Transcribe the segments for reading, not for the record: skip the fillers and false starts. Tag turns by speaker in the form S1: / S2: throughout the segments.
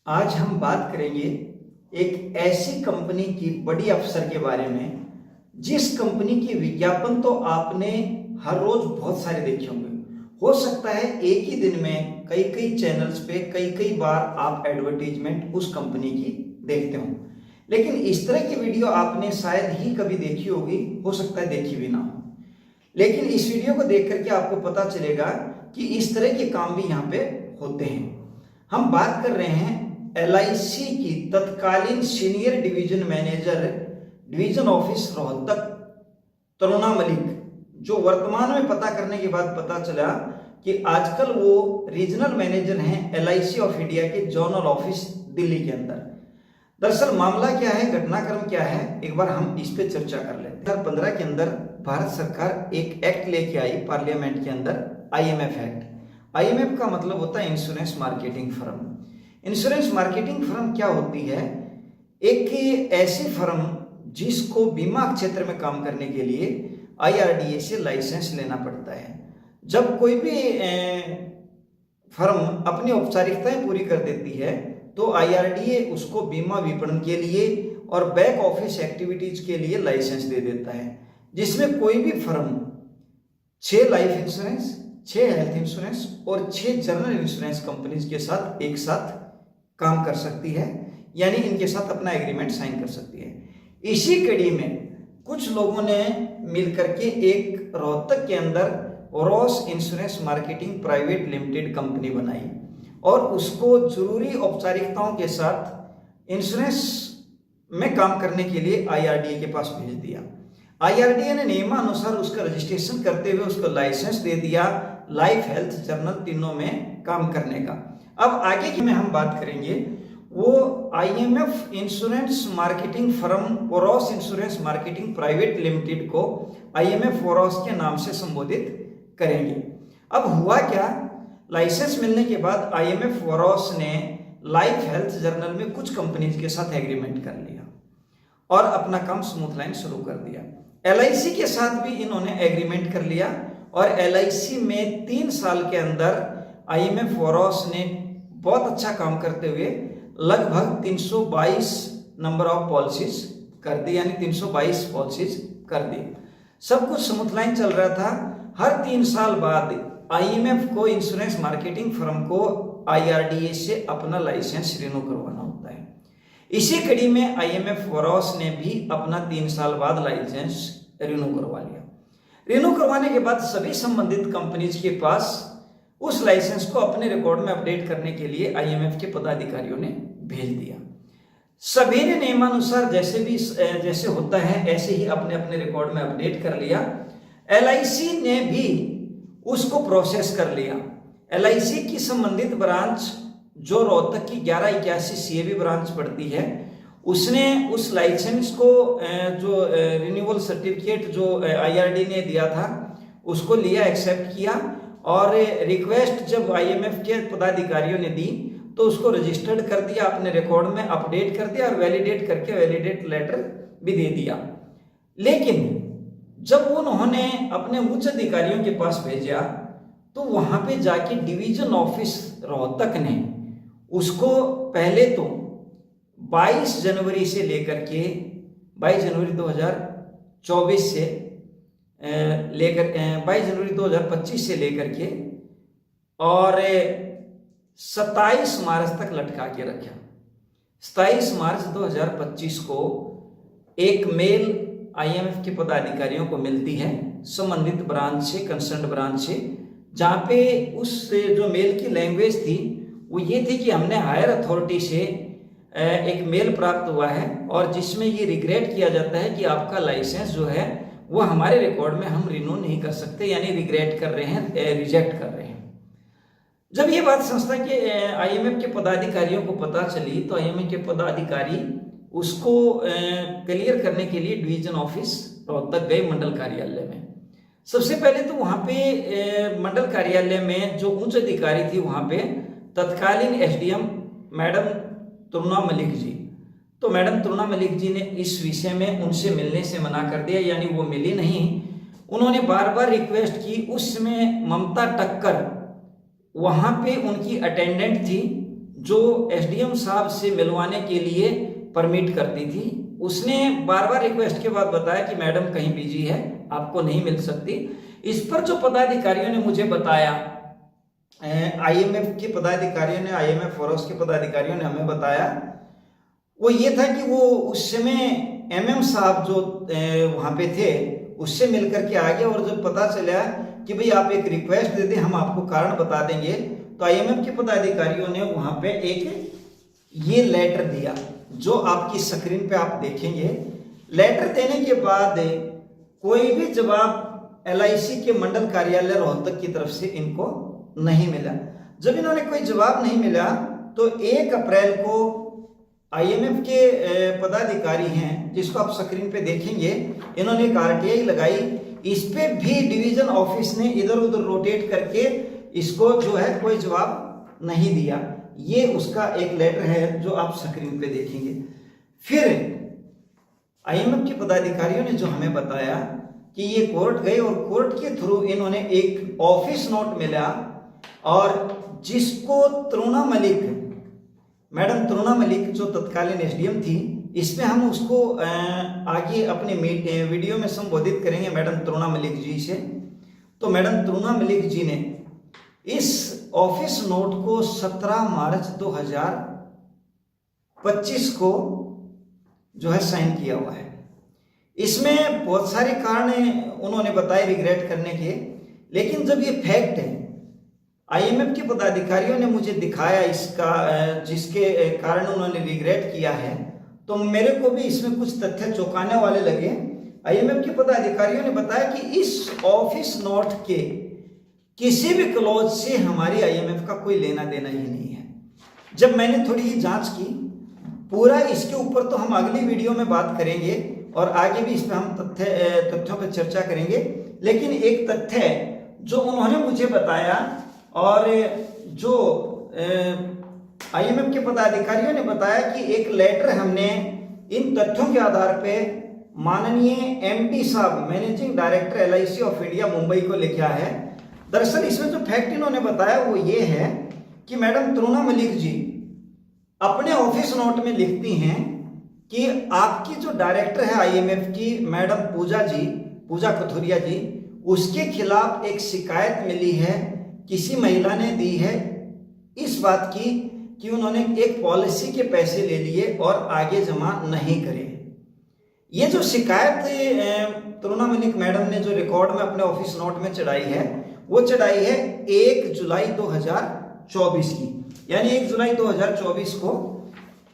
S1: आज हम बात करेंगे एक ऐसी कंपनी की बड़ी अफसर के बारे में जिस कंपनी की विज्ञापन तो आपने हर रोज बहुत सारे देखे होंगे। हो सकता है एक ही दिन में कई कई चैनल्स पे कई कई बार आप एडवर्टीजमेंट उस कंपनी की देखते हो, लेकिन इस तरह की वीडियो आपने शायद ही कभी देखी होगी, हो सकता है देखी भी ना हो। लेकिन इस वीडियो को देख करके आपको पता चलेगा कि इस तरह के काम भी यहाँ पे होते हैं। हम बात कर रहे हैं LIC की तत्कालीन senior division manager division office Rohtak Taruna Malik, जो वर्तमान में पता करने के बाद पता चला कि आजकल वो रीजनल मैनेजर हैं LIC ऑफ इंडिया के जोनल ऑफिस दिल्ली के अंदर। दरअसल मामला क्या है, घटनाक्रम क्या है, एक बार हम इस पे चर्चा कर लें। 2015 के अंदर भारत सरकार एक एक्ट लेके आई पार्लियामेंट के अंदर, IMF एक्ट। IMF का मतलब होता है insurance marketing firm. Insurance marketing firm क्या होती है? एक ऐसी फर्म जिसको बीमा क्षेत्र में काम करने के लिए IRDA से लाइसेंस लेना पड़ता है। जब कोई भी फर्म अपनी औपचारिकताएं पूरी कर देती है तो IRDA उसको बीमा विपणन के लिए और बैक ऑफिस एक्टिविटीज के लिए लाइसेंस दे देता है, जिसमें कोई भी firm 6 life insurance, 6 health insurance और 6 जनरल इंश्योरेंस कंपनीज के साथ एक साथ काम कर सकती है, यानी इनके साथ अपना एग्रीमेंट साइन कर सकती है। इसी कड़ी में कुछ लोगों ने मिलकर के एक रोहतक के अंदर Ross insurance marketing private limited company बनाई और उसको जरूरी औपचारिकताओं के साथ इंश्योरेंस में काम करने के लिए IRDA के पास भेज दिया। IRDA ने नियमानुसार उसका रजिस्ट्रेशन करते हुए उसको लाइसेंस दे दिया लाइफ, हेल्थ, जर्नल तीनों में काम करने का। अब आगे की में हम बात करेंगे वो IMF insurance marketing firm Voros insurance marketing private limited को IMF वोरॉस के नाम से संबोधित करेंगे। अब हुआ क्या, लाइसेंस मिलने के बाद IMF वोरॉस ने लाइफ, हेल्थ, जर्नल में कुछ कंपनीज के साथ एग्रीमेंट कर लिया और अपना काम स्मूथ लाइन शुरू कर दिया। LIC के साथ भी इन्होंने एग्रीमेंट कर लिया और LIC में 3 साल के अंदर IMF वोरॉस ने बहुत अच्छा काम करते हुए लगभग 322 नंबर ऑफ पॉलिसीज कर दी, यानी 322 पॉलिसीज कर दी। सब कुछ स्मूथ लाइन चल रहा था। हर 3 साल बाद IMF को, इंश्योरेंस मार्केटिंग फर्म को IRDA से अपना लाइसेंस रिन्यू करवाना होता है। इसी कड़ी में IMF वोरॉस ने भी अपना 3 साल बाद लाइसेंस रिन्यू करवा लिया। रिन्यू करवाने के बाद सभी संबंधित कंपनीज के पास उस लाइसेंस को अपने रिकॉर्ड में अपडेट करने के लिए IMF के पदाधिकारियों ने भेज दिया। सभी ने नियमानुसार जैसे होता है ऐसे ही अपने अपने रिकॉर्ड में अपडेट कर लिया। LIC ने भी उसको प्रोसेस कर लिया। LIC की संबंधित ब्रांच जो रोहतक की 1181 CAB ब्रांच पड़ती है, उसने उस लाइसेंस को जो रिन्यूअल सर्टिफिकेट जो IRDA ने दिया था उसको लिया, एक्सेप्ट किया और रिक्वेस्ट जब IMF के पदाधिकारियों ने दी तो उसको रजिस्टर्ड कर दिया, अपने रिकॉर्ड में अपडेट कर दिया और वैलिडेट करके वैलिडेट लेटर भी दे दिया। लेकिन जब उन्होंने अपने उच्च अधिकारियों के पास भेजा तो वहां पे जाके डिवीजन ऑफिस रोहतक ने उसको पहले तो 22 जनवरी से लेकर के 22 जनवरी 2024 से लेकर 22 जनवरी 2025 से लेकर के और 27 मार्च तक लटका के रखा। 27 मार्च 2025 को एक मेल IMF के पदाधिकारियों को मिलती है संबंधित ब्रांच से, कंसर्न ब्रांच से, जहाँ पे उस जो मेल की लैंग्वेज थी वो ये थी कि हमने हायर अथॉरिटी से एक मेल प्राप्त हुआ है और जिसमें ये रिग्रेट किया जाता है कि आपका लाइसेंस जो है वो हमारे रिकॉर्ड में हम रिन्यू नहीं कर सकते, यानी रिग्रेट कर रहे हैं, रिजेक्ट कर रहे हैं। जब ये बात संस्था के IMF के पदाधिकारियों को पता चली तो IMF के पदाधिकारी उसको क्लियर करने के लिए डिवीजन ऑफिस रोहतक गए, मंडल कार्यालय में। सबसे पहले तो वहां पे मंडल कार्यालय में जो उच्च अधिकारी थी वहां पे तत्कालीन SDM मैडम तरुणा मलिक जी, तो मैडम तरुणा मलिक जी ने इस विषय में उनसे मिलने से मना कर दिया, यानी वो मिली नहीं। उन्होंने बार बार रिक्वेस्ट की। उसमें ममता टक्कर वहां पे उनकी अटेंडेंट थी जो एसडीएम साहब से मिलवाने के लिए परमिट करती थी, उसने बार बार रिक्वेस्ट के बाद बताया कि मैडम कहीं बिजी है, आपको नहीं मिल सकती। इस पर जो पदाधिकारियों ने मुझे बताया, आईएमएफ के पदाधिकारियों ने, आईएमएफ फॉरस के पदाधिकारियों ने हमें बताया, वो ये था कि वो उस समय एमएम साहब जो वहां पे थे उससे मिलकर के आ गया, और जब पता चला कि भाई आप एक रिक्वेस्ट दे दें, हम आपको कारण बता देंगे, तो आईएमएफ के पदाधिकारियों ने वहां पे एक ये लेटर दिया जो आपकी स्क्रीन पे आप देखेंगे। लेटर देने के बाद कोई भी जवाब एलआईसी के मंडल कार्यालय रोहतक की तरफ से इनको नहीं मिला। जब इन्होंने कोई जवाब नहीं मिला तो 1 अप्रैल को आईएमएफ के पदाधिकारी हैं, जिसको आप स्क्रीन पे देखेंगे, इन्होंने एक आरटीआई लगाई। इस पे भी डिवीजन ऑफिस ने इधर उधर रोटेट करके इसको जो है कोई जवाब नहीं दिया। ये उसका एक लेटर है जो आप स्क्रीन पे देखेंगे। फिर आईएमएफ के पदाधिकारियों ने जो हमें बताया कि ये कोर्ट गए और कोर्ट के थ्रू इन्होंने एक ऑफिस नोट मिला, और जिसको तरुणा मलिक, मैडम तरुणा मलिक जो तत्कालीन एसडीएम थी, इसमें हम उसको आगे अपने वीडियो में संबोधित करेंगे मैडम तरुणा मलिक जी से। तो मैडम तरुणा मलिक जी ने इस ऑफिस नोट को 17 मार्च 2025 को जो है साइन किया हुआ है। इसमें बहुत सारे कारण उन्होंने बताए रिग्रेट करने के, लेकिन जब ये फैक्ट है आईएमएफ के पदाधिकारियों ने मुझे दिखाया इसका, जिसके कारण उन्होंने रिग्रेट किया है, तो मेरे को भी इसमें कुछ तथ्य चौंकाने वाले लगे। आईएमएफ के पदाधिकारियों ने बताया कि इस ऑफिस नोट के किसी भी क्लॉज से हमारी आईएमएफ का कोई लेना देना ही नहीं है। जब मैंने थोड़ी ही जांच की, पूरा इसके ऊपर तो हम अगली वीडियो में बात करेंगे और आगे भी इस पर हम तथ्यों पर चर्चा करेंगे, लेकिन एक तथ्य जो उन्होंने मुझे बताया और जो आईएमएफ के पदाधिकारियों ने बताया कि एक लेटर हमने इन तथ्यों के आधार पे माननीय एमडी साहब, managing director LIC of India Mumbai को लिखा है। दरअसल इसमें जो फैक्ट इन्होंने बताया वो ये है कि मैडम तरुणा मलिक जी अपने ऑफिस नोट में लिखती हैं कि आपकी जो डायरेक्टर है आईएमएफ की मैडम पूजा कथुरिया जी, उसके खिलाफ एक शिकायत मिली है, किसी महिला ने दी है इस बात की कि उन्होंने एक पॉलिसी के पैसे ले लिए और आगे जमा नहीं करे। ये जो शिकायत तरुणा मलिक मैडम ने जो रिकॉर्ड में अपने ऑफिस नोट में चढ़ाई है, वो चढ़ाई है 1 जुलाई 2024 की, यानी 1 जुलाई 2024 को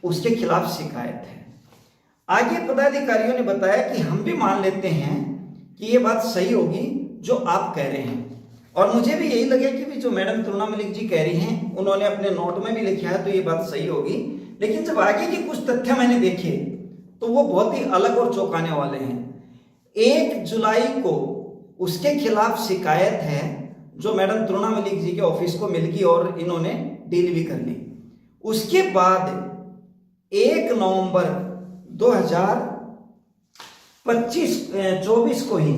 S1: उसके खिलाफ शिकायत है। आगे पदाधिकारियों ने बताया कि हम भी मान लेते हैं कि ये बात सही होगी जो आप कह रहे हैं, और मुझे भी यही लगे कि भी जो मैडम तरुणा मलिक जी कह रही हैं, उन्होंने अपने नोट में भी लिखा है, तो ये बात सही होगी। लेकिन जब आगे के कुछ तथ्य मैंने देखे तो वो बहुत ही अलग और चौंकाने वाले हैं। 1 जुलाई को उसके खिलाफ शिकायत है जो मैडम तरुणा मलिक जी के ऑफिस को मिल गई और इन्होंने डील भी कर ली। उसके बाद 1 नवंबर 2024 को ही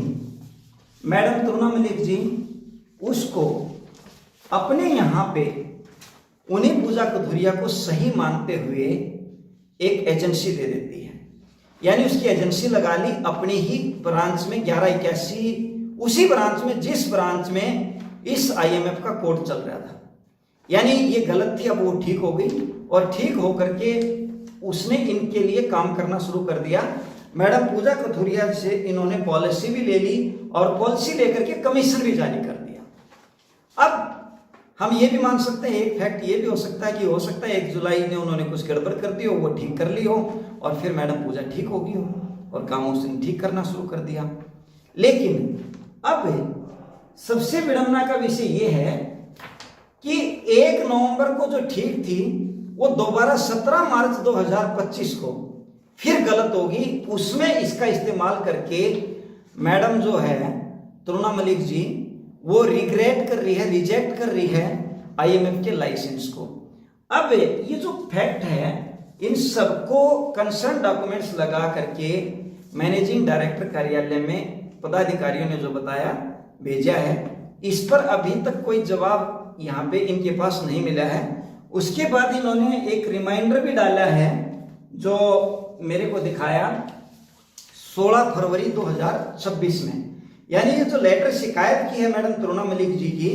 S1: मैडम तरुणा मलिक जी उसको अपने यहाँ पे उन्हीं पूजा कथुरिया को सही मानते हुए एक एजेंसी दे देती है, यानी उसकी एजेंसी लगा ली अपनी ही ब्रांच में 1181, उसी ब्रांच में जिस ब्रांच में इस आईएमएफ का कोर्ट चल रहा था। यानी ये गलत थी, अब वो ठीक हो गई और ठीक होकर के उसने इनके लिए काम करना शुरू कर दिया। मैडम पूजा कथुरिया से इन्होंने पॉलिसी भी ले ली और पॉलिसी लेकर के कमीशन भी जारी कर दिया। अब हम ये भी मान सकते हैं, एक फैक्ट ये भी हो सकता है कि हो सकता है 1 जुलाई ने उन्होंने कुछ गड़बड़ कर दी हो, वो ठीक कर ली हो और फिर मैडम पूजा ठीक हो गई हो और काम उसने ठीक करना शुरू कर दिया। लेकिन अब सबसे विडंबना का विषय ये है कि 1 नवंबर को जो ठीक थी वो दोबारा 17 मार्च 2025 को फिर गलत होगी। उसमें इसका इस्तेमाल करके मैडम जो है तरुणा मलिक जी वो रिग्रेट कर रही है, रिजेक्ट कर रही है आईएमएफ के लाइसेंस को। अब ये जो फैक्ट है इन सबको कंसर्न डॉक्यूमेंट्स लगा करके मैनेजिंग डायरेक्टर कार्यालय में पदाधिकारियों ने जो बताया भेजा है, इस पर अभी तक कोई जवाब यहाँ पे इनके पास नहीं मिला है। उसके बाद इन्होंने एक रिमाइंडर भी डाला है जो मेरे को दिखाया 16 फरवरी 2026 में। यानी ये जो लेटर शिकायत की है मैडम तरुणा मलिक जी की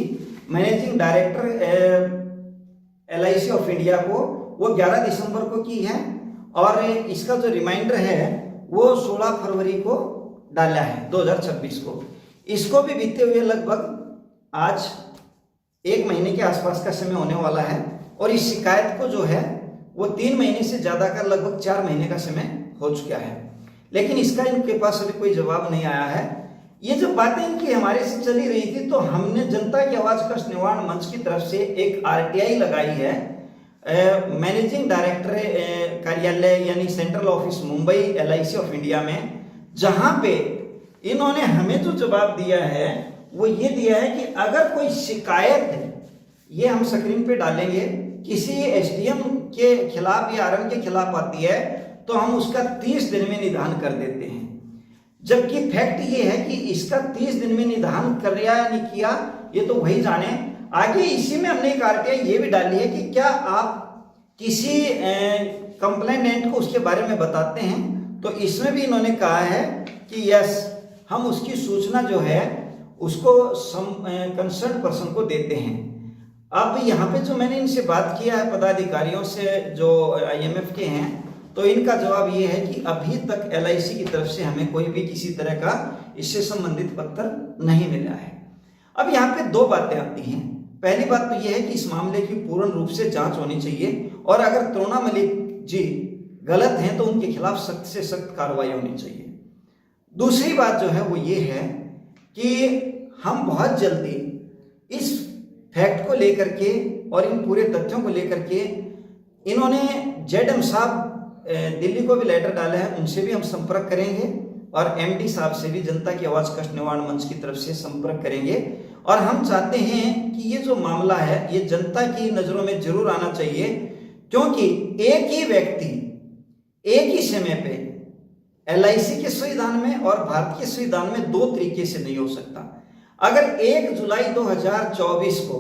S1: managing director LIC of India को, वो 11 दिसंबर को की है और इसका जो रिमाइंडर है वो 16 फरवरी को डाला है 2026 को। इसको भी बीते हुए लगभग आज 1 महीने के आसपास का समय होने वाला है और इस शिकायत को जो है वो 3 महीने से ज्यादा का लगभग 4 महीने का समय हो चुका है, लेकिन इसका इनके पास अभी कोई जवाब नहीं आया है। ये जो बातें इनकी हमारे से चली रही थी तो हमने जनता की आवाज कष्ट निवारण मंच की तरफ से एक RTI लगाई है मैनेजिंग डायरेक्टर कार्यालय यानी central office Mumbai LIC of India में, जहां पे इन्होंने हमें जो जवाब दिया है वो ये दिया है कि अगर कोई शिकायत है, ये हम स्क्रीन पे डालेंगे, किसी SDM के खिलाफ या RM के खिलाफ आती है तो हम उसका 30 दिन में निदान कर देते हैं, जबकि फैक्ट ये है कि इसका 30 दिन में निदान कर दिया या नहीं किया ये तो वही जाने। आगे इसी में हमने एक RTI ये भी डाली है कि क्या आप किसी कंप्लेनेंट को उसके बारे में बताते हैं, तो इसमें भी इन्होंने कहा है कि यस हम उसकी सूचना जो है उसको कंसर्न पर्सन को देते हैं। अब यहाँ पे जो मैंने इनसे बात किया है पदाधिकारियों से जो IMF के हैं, तो इनका जवाब ये है कि अभी तक LIC की तरफ से हमें कोई भी किसी तरह का इससे संबंधित पत्र नहीं मिला है। अब यहाँ पे 2 बातें आती हैं। पहली बात तो यह है कि इस मामले की पूर्ण रूप से जांच होनी चाहिए और अगर तरुणा मलिक जी गलत हैं तो उनके खिलाफ सख्त से सख्त कार्रवाई होनी चाहिए। दूसरी बात जो है वो ये है कि हम बहुत जल्दी इस फैक्ट को लेकर के और इन पूरे तथ्यों को लेकर के, इन्होंने ZM साहब दिल्ली को भी लेटर डाला है, उनसे भी हम संपर्क करेंगे और MD साहब से भी जनता की आवाज कष्ट निवारण मंच की तरफ से संपर्क करेंगे। और हम चाहते हैं कि ये जो मामला है ये जनता की नजरों में जरूर आना चाहिए, क्योंकि एक ही व्यक्ति एक ही समय पे LIC के संविधान में और भारत के संविधान में 2 तरीके से नहीं हो सकता। अगर 1 जुलाई 2024 को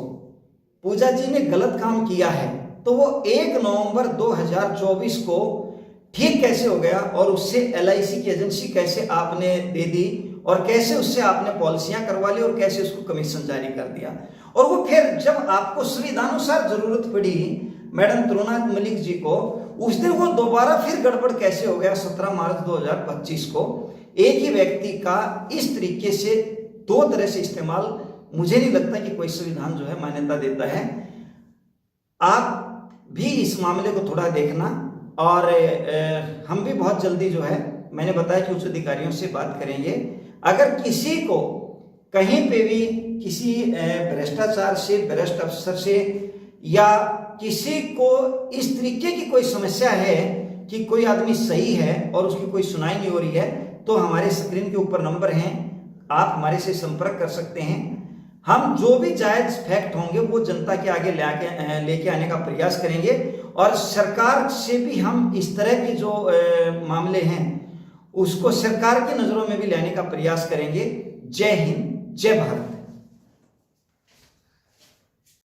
S1: पूजा जी ने गलत काम किया है तो वो 1 नवंबर 2024 को ठीक कैसे हो गया और उससे LIC की एजेंसी कैसे आपने दे दी और कैसे उससे आपने पॉलिसियां करवा ली और कैसे उसको कमीशन जारी कर दिया, और वो फिर जब आपको संविधानुसार जरूरत पड़ी मैडम तरुणा मलिक जी को, उस दिन वो दोबारा फिर गड़बड़ कैसे हो गया 17 मार्च 2025 को। एक ही व्यक्ति का इस तरीके से 2 तरह से इस्तेमाल, मुझे नहीं लगता कि कोई संविधान जो है मान्यता देता है। आप भी इस मामले को थोड़ा देखना और हम भी बहुत जल्दी जो है, मैंने बताया कि उच्च अधिकारियों से बात करेंगे। अगर किसी को कहीं पे भी किसी भ्रष्टाचार से, भ्रष्ट अफसर से या किसी को इस तरीके की कोई समस्या है कि कोई आदमी सही है और उसकी कोई सुनाई नहीं हो रही है, तो हमारे स्क्रीन के ऊपर नंबर हैं, आप हमारे से संपर्क कर सकते हैं। हम जो भी जायज फैक्ट होंगे वो जनता के आगे लेके आने का प्रयास करेंगे और सरकार से भी हम इस तरह के जो मामले हैं उसको सरकार की नजरों में भी लाने का प्रयास करेंगे। जय हिंद, जय भारत।